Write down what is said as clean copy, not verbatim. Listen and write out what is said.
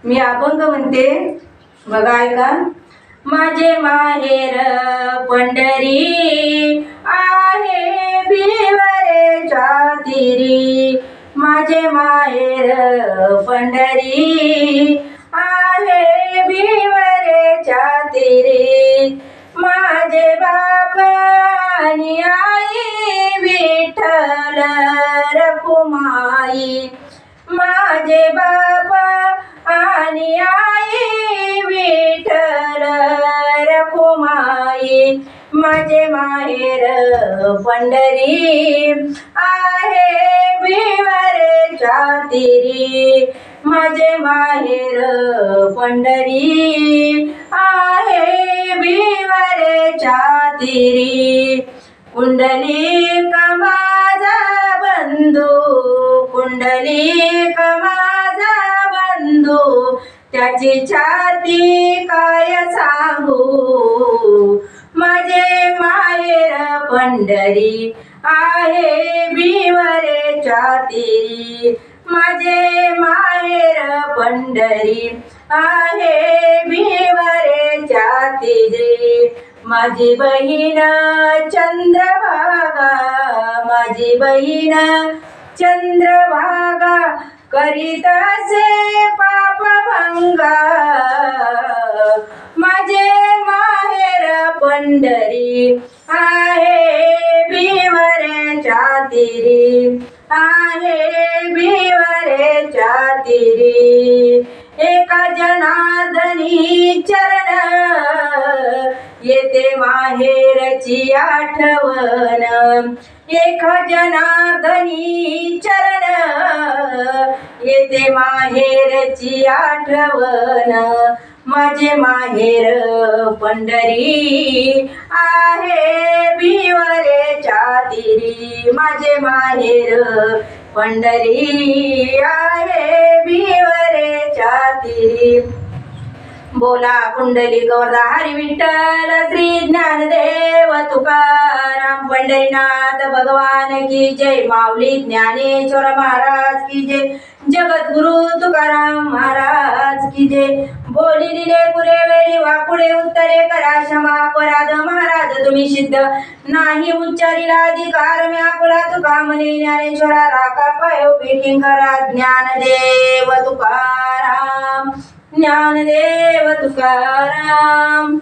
मी अभंग म्हणते, बघा ऐका. माझे माहेर पंढरी आहे भिवरेच्या तीरी. माझे माहेर पंढरी आहे भिवरेच्या तीरी. माझे बाप आणि आई विठ्ठल रखुमाई. माझे बाप आणि आई विठ्ठल रखुमाई. माझे माहेर पंढरी आहे भिवरेच्या तीरी. माझे माहेर पंढरी आहे भिवरेच्या तीरी. कुंडलिक माझा बंधू, कुंडलिक माझा बंधू, त्याची छाती काय सांगू. माझे माहेर पंढरी आहे भिवरेच्या तीरी. माझे माहेर पंढरी आहे भिवरेच्या तीरी. माझी बहीण चंद्रभागा, माझी बहीण चंद्रभागा, करीत असे पापभंगा. माझे माहेर पंढरी आहे भिवरेच्या तीरी, आहे भिवरेच्या तीरी. एका जनार्दनी चरण येते माहेरची आठवण. एक जनार्दनी चरण येते माहेरची आठवण. माझे माहेर पंढरी आहे भिवरेच्या तीरी. माझे माहेर पंढरी आहे भिवरेच्या तीरी. बोला पुंडलिक वरदा हरी विठ्ठल श्री ज्ञानदेव तुकाराम पंढरीनाथ भगवान की जय. माऊली ज्ञानेश्वर महाराज की जय. जगद्गुरु तुकाराम महाराज की जय. बोली दिले पुरे वेळी वाकुडे उत्तरे करा क्षमा अपराध. महाराज तुम्ही सिद्ध नाही उच्चारीला अधिकार. मी आकुला तुका म्हणे ज्ञानेश्वरा राखा पाय पेकिंग करा. ज्ञानदेव तुकाराम, ज्ञानदेव तुकाराम.